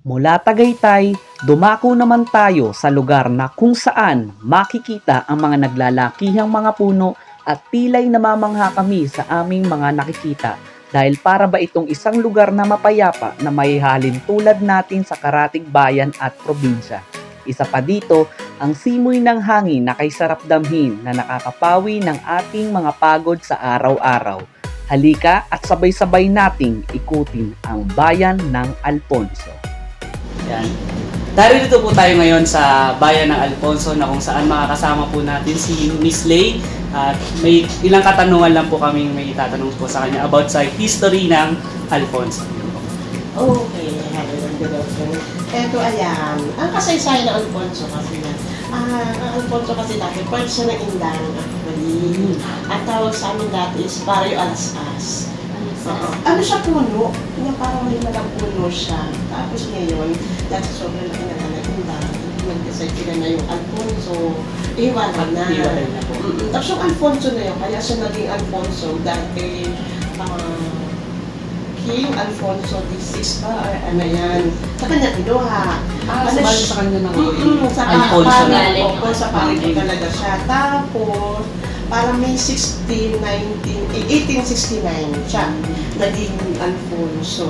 Mula Tagaytay, dumako naman tayo sa lugar na kung saan makikita ang mga naglalakihang mga puno at tila'y namamangha kami sa aming mga nakikita dahil para ba itong isang lugar na mapayapa na may halin tulad natin sa karatig bayan at probinsya. Isa pa dito, ang simoy ng hangin na kay sarap damhin na nakakapawi ng ating mga pagod sa araw-araw. Halika at sabay-sabay nating ikutin ang bayan ng Alfonso. Yan. Dito po tayo ngayon sa bayan ng Alfonso na kung saan makakasama po natin si Miss Lay. At may ilang katanungan lang po kaming may itatanong po sa kanya about sa history ng Alfonso. Okay, good afternoon. Eto, ayan. Ang kasaysayan ng Alfonso kasi na, ang Alfonso kasi dati, part siya ng Indan actually. Ang tawag sa amin dati is Barrio Alaskas. Ano siya, puno? Yung parang may malang puno siya. Tapos ngayon, dahil sobrang laki na Indan, nag-decide sila na yung Alfonso, iwanan na. Tapos yung Alfonso na yun, kaya siya naging Alfonso dahil King Alfonso VI ba? Ano yan? Sa kanya kinuha. Sa kanya na Alfonso na. Sa pari ko talaga siya. Tapos, parang may 1869 siya naging Alfonso.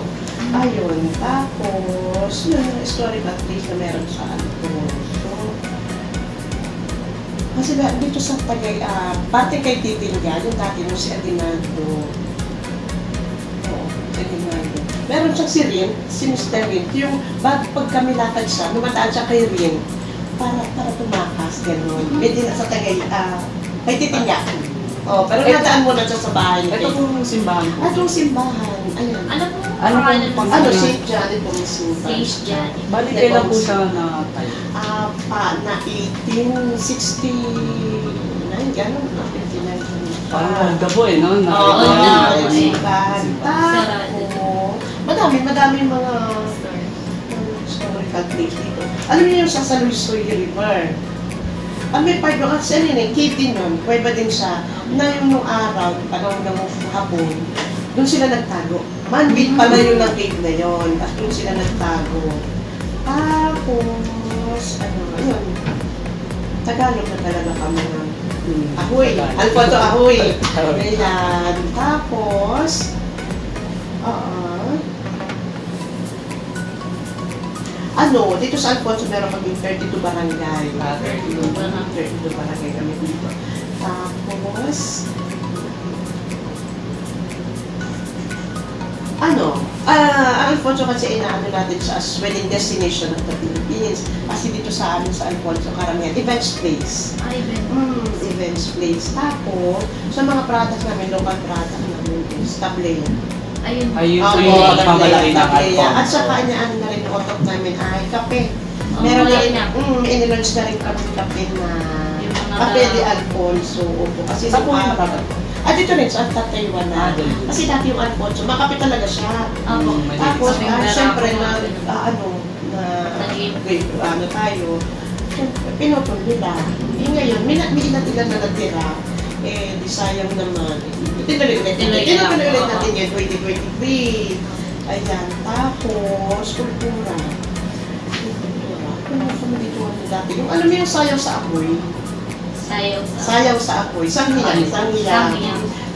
Ayun. Tapos, yun yung historical place na meron sa Alfonso. Kasi dito sa Tagay, pati kay Titinga, yung dati mo si Aguinaldo. Meron siyang si Rin, si Mr. Rin. Yung pag kami lakad siya, lumataan siya kay Rin para tumakas, gano'n. May din sa Tagay, kay Titinga. Oh, pero nataan mo na siya sa bahay. Ito pong simbahan po. Itong simbahan. Ayun. Ano St. John po may simbahan. St. John. Bali kailan po siya na tayo? Na 1869, gano'n. 1899. Parang gabo no? Oo, simbahan. Madami mga historical place dito. Alam niyo yung sa Luis River? May part doon kasi cave din yun, pwede din siya, na yung nung araw, panahon ng hapon, doon sila nagtago. Man-made pala yung ng cave na yun, at doon sila nagtago. Tapos, yun, Tagalog na talaga kami ng Ahoy, Alfonso Ahoy. Ayan, tapos, dito sa Alfonso meron kaming 32 barangay. 32 barangay kami dito. Tapos, Alfonso kasi inaano natin siya as wedding destination of the Philippines. Kasi dito sa amin sa Alfonso, karamihan, events place. Events place. Tapos, sa mga products namin, local product namin is tablet. Ayun po yung pagpamalaki ng Alfonso. At saka na rin yung otot namin ay kape. Meron na rin, in-launch na rin kami kape na kape de Alfonso. Kasi sa po yung matatag? Dito rin sa Taiwan na. Kasi dati yung Alfonso, makape talaga siya. Tapos, syempre tayo, pinutol nila. Ngayon, may ilan na natira. Di sayang naman. Tinuloy ulit natin yan, 2023. Ayan, tapos, kultura. Ano kami dito dati? Yung alam mo yung sayaw sa apoy? Sayaw sa apoy. Sanghiyan.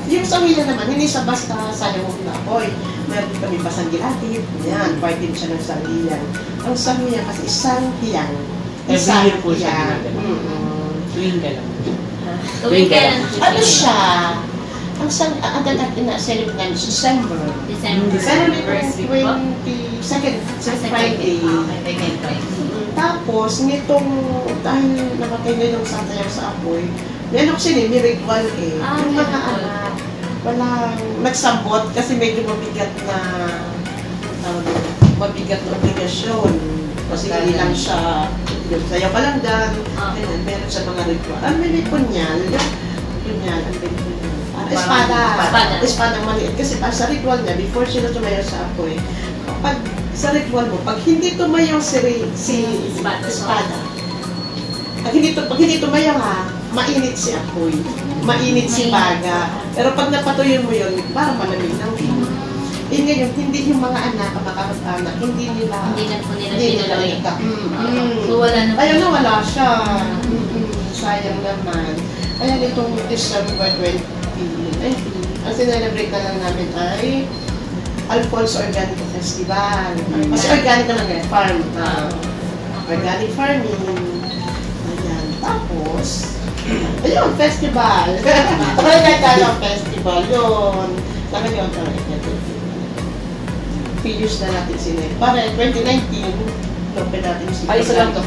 Yung sanghiyan naman, hindi sa basta sayaw na apoy. Meron kami pa sanghilatid. Yan, part din siya ng sanghiyan. Ang sanghiyan kasi sanghiyan. Every year po siya ginagawa. Tuwing kailan? Ano siya? Ang dadating na celebrate namin December. Pero may 22nd Friday. Tapos, nitong, dahil namatay na yung satayaw sa apoy, may may ritual yung mga anak, walang nagsabot kasi medyo mabigat na obligasyon. Kasi hindi lang siya, sayaw pa lang dyan, meron siya mga ritual. May punyal, espada maliit. Kasi sa ritual niya, before sila tumayo sa apoy, pag sa ritual mo, pag hindi tumayo si espada, pag hindi tumayo mainit si apoy, mainit si baga. Pero pag napatuyo mo yun, parang malamig lang. Ngayon, hindi yung mga anak, mga kamag-anak, hindi Hindi na tinuloy. nagka. So wala na. Ayun na, wala siya. Sayang naman. Ayan, itong December 2019, ang sinelebrate na lang namin ay Alfonso Organic Festival. Kasi organic naman eh, farm. Organic farming. Ayan. Tapos, ayun, festival. Kapag tayo ang festival, yun. Sabi yun, figures na natin sila. Para 2019, open natin si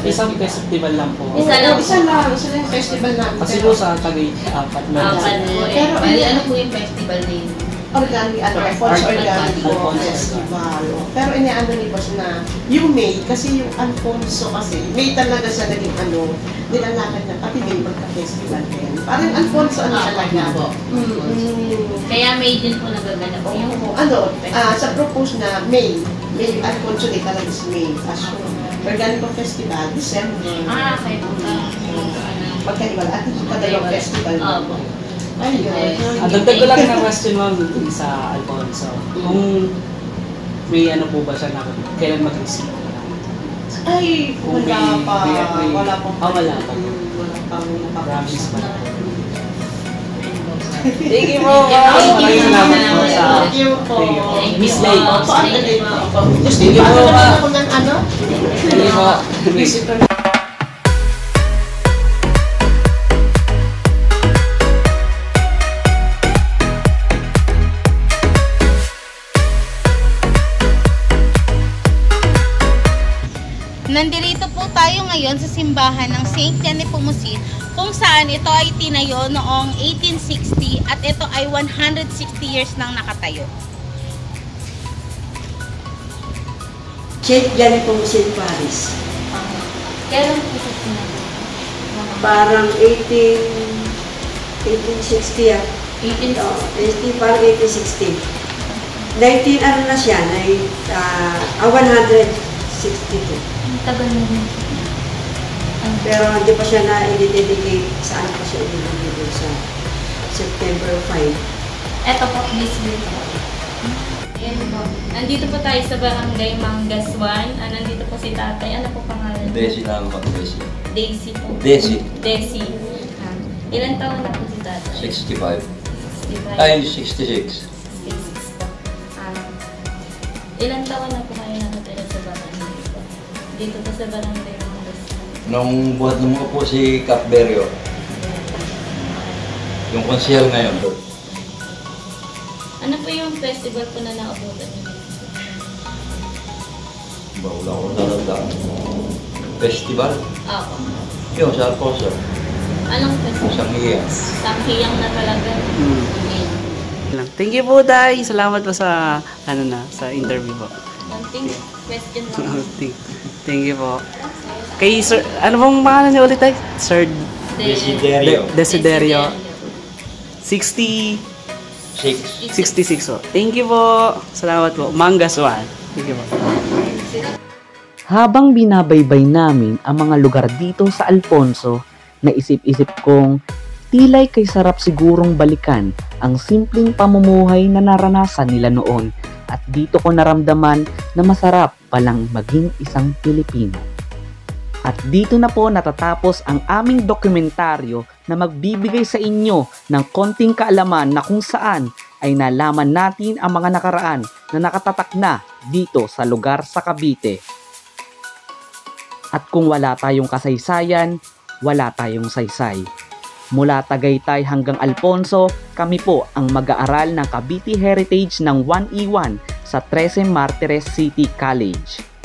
Isang festival lang po. Isa lang. Isa lang yung festival namin. Kasi po sa Tagay, apat na. Apat po eh. Pero Bali, ano po yung festival name? Organic, Alfonso Organic Festival. Pero iniano ni Boss na yung May, kasi yung Alfonso kasi, May talaga siya naging nilalakad niya, pati May magka-festival din. Parang Alfonso talaga. Kaya may din po nagaganap yung Sa propose na May Alfonso Day talaga is May. As Organic Festival, December. kaya po ba? Magkaiwala. At kadalawang festival. Opo. Ayun. Dagdag ko lang na question ma'am sa Alfonso. Kung may ano po ba siya na kailan mag-receive? Ay, Kung wala pa. wala pa. Wala pa. Wala pang Promise pa na. Thank you po. Maraming salamat po sa... Thank you po. Miss Lay. Gusto Thank you niyo po, ba ma'am. ako ng ano? Hindi po. Nandito po tayo ngayon sa simbahan ng St. Nepomucene kung saan ito ay tinayo noong 1860 at ito ay 160 years nang nakatayo. St. Nepomucene Paris. Kailan po sa sinabi? Parang 1860 ah. 1860. Parang 1860. 19 ano na siya, 162. Ang tagal mo din. Pero hindi pa siya na-dedicate, saan pa siya i-dedicate sa September 5. Eto po, Miss Will po. Ayan po. Nandito po tayo sa barangay Mangaswan. Nandito po si tatay. Ano po pangalan? Desi lang ako, Desi. Daisy po. Desi. Desi. Ilan taon na po si tatay? 65. 65. Ay, 66. 66 po. Ilan taon na po kayo nakatira sa barangay po? Dito po sa barangay Mangaswan. Nung buhat mo po si Capberio, yung konsehal ngayon, Ano po yung festival po na naabutan niyo? wala ko nalandaan. Festival? Ako. Yung sa Alfonso, Anong festival? isang hiya. Sanghiyang na talaga. Ayan. Thank you po, Day. Salamat po sa sa interview po. Konting question lang. Thank you po. Kay Sir, ano bang pangalan niyo ulit, Day? Sir Desiderio. Desiderio. 66 po. Thank you po. Salamat po. Mangaswan. Thank you po. Habang binabaybay namin ang mga lugar dito sa Alfonso, naisip-isip kong tila'y kay sarap sigurong balikan ang simpleng pamumuhay na naranasan nila noon at dito ko naramdaman na masarap palang maging isang Pilipino. At dito na po natatapos ang aming dokumentaryo na magbibigay sa inyo ng konting kaalaman na kung saan ay nalaman natin ang mga nakaraan na nakatatak na dito sa lugar sa Cavite. At kung wala tayong kasaysayan, wala tayong saysay. Mula Tagaytay hanggang Alfonso, kami po ang mag-aaral ng Cavite Heritage ng 1E1 sa 13 Martires City College.